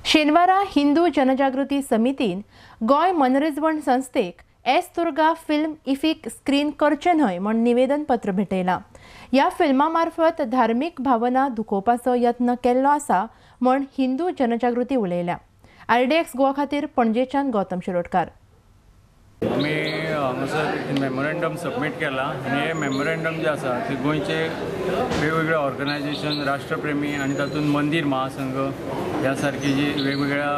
शेनवारा हिंदू जनजागृती समितीन गोय मनरिजवण संस्थेक S Durga film epic screen करचे न्हय म्हण निवेदन पत्र भेटयलां। ह्या फिल्मा मार्फत धार्मिक भावना दुखोवपाचो यत्न केल्लो आसा म्हण हिंदू जनजागृती उलयल्या। RDX गोवा खातीर पणजेच्यान गौतम शिरोडकार। आम्ही हांगासर मेमोरेंडम सबमीट केला आणि हे मेमोरेंडम जे आसा ते गोंयचे वेगवेगळे ऑर्गनायझेशन राष्ट्रप्रेमी आणि तातूंत मंदिर महासंघ ह्या सारकी जी वेगवेगळ्या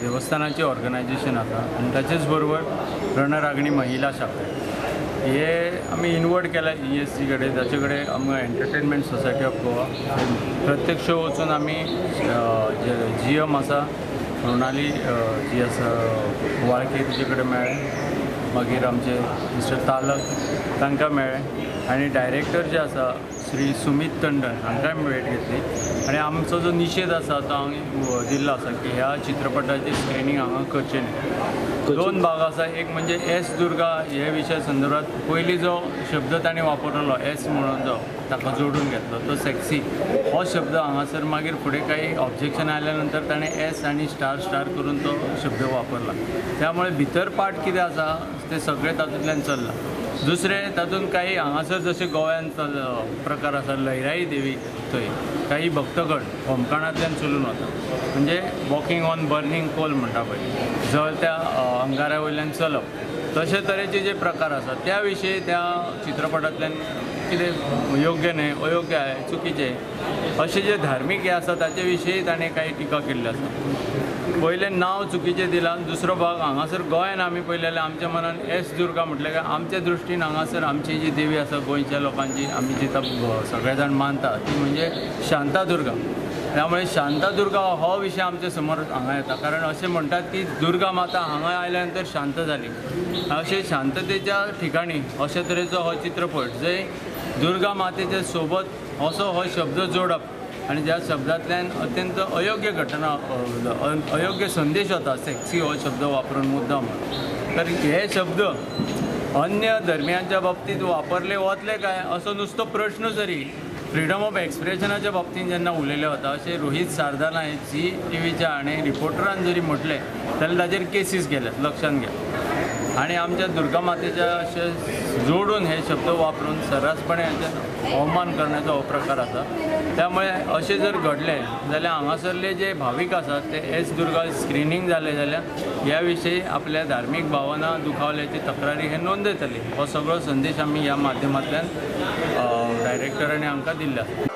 देवस्थानाची ऑर्गनायझेशन आसा आणि ताचेच बरोबर रणरागिणी महिला शाखा हे आम्ही इनवर्ट केला ESC कडेन, ताचे कडेन आमकां एंटरटेनमेंट सोसायटी ऑफ गोवा प्रत्यक्ष वचून आमी GM आसा मृणाली जी आसा वाळके तिचे कडेन मेळ्ळे, मागीर आमचे मिस्टर तालक तांकां मेळ्ळे आणि डायरेक्टर जे आसा श्री सुमित टंडन हांकांय भेट घेतली आणि आमचो जो निशेध आसा तो हांवें दिल्लो आसा की ह्या चित्रपटाचें स्क्रिनींग हांगा करचें न्ही। दोन भाग आसा, एक म्हणजे एस दुर्गा हे विशय संदर्भात पयलीं जो शब्द ताणें वापरलो एस म्हणून जो ताका जोडून घेतलो तो सेक्सी हो शब्द हांगासर मागीर फुडें काही ऑब्जेक्शन आयल्या नंतर ताणें एस आनी स्टार करून तो शब्द वापरला। त्यामुळे भितर पार्ट कितें आसा ते सगळे तातूंतल्यान चल्ला। दुसरें तातूंत काही हांगासर जशे गोंयांत प्रकार आसा लयराई देवी थंय काही भक्तगण होमखणांतल्यान चलून वता म्हणजे वॉकिंग ऑन बर्निंग कोल म्हणटा पळय जळत्या अंगारा वयल्यान चलप, तशे तरेचे जे प्रकार आसा त्या विशयी त्या चित्रपटांतल्यान कितें योग्य न्हय अयोग्य आहे चुकीचे अशे जे धार्मीक हे आसा ताचे विशयी ताणें काही टिका केल्ली आसा। पयलें नांव चुकीचें दिलां, दुसरो भाग हांगासर गोंयान आमी पळयलेलें आमच्या मनान एस दुर्गा म्हटलें काय आमच्या दृश्टीन हांगासर आमची जी देवी आसा गोंयच्या लोकांची आमी जी सगळे जाण मानता ती म्हणजे शांतादुर्गा। त्यामुळे शांतादुर्गा हो विशय आमच्या समोर हांगा येता, कारण अशें म्हणटात की दुर्गा माता हांगा आयल्या नंतर शांत जाली। अशे शांततेच्या ठिकाणी अशे तरेचो हो चित्रपट जंय दुर्गा मातेच्या सोबत असो हो शब्द जोडप आणि ज्या शब्दांतल्यान अत्यंत अयोग्य घटना अयोग्य संदेश होता सेक्सी हो शब्द वापरून मुद्दाम, तर हे शब्द अन्य धर्मियांच्या बाबतींत वापरले वतले काय असो नुसतो प्रश्न जरी फ्रीडम ऑफ एक्सप्रेशनाच्या बाबतींत जेन्ना उलयले वता अशें रोहित सारदाना झी टीव्हीच्या आणि रिपोर्टरान जरी म्हटलें जाल्यार ताचेर केसीस गेल्यात, लक्षांत घ्या। आणि आमच्या दुर्गा मातेच्या अशे जोडून हे शब्द वापरून सर्रासपणे हाचे अवमान करण्याचो हो प्रकार आसा। त्यामुळे अशें जर घडलें जाल्यार हांगासरले जे भावीक आसात ते एस दुर्गा स्क्रिनींग जालें जाल्यार ह्या विशयी आपल्या धार्मीक भावना दुखावल्याची तक्रारी हे नोंदयतली। हो सगळो संदेश आमी ह्या माध्यमांतल्यान डायरेक्टरांनी आमकां दिल्लो आसा।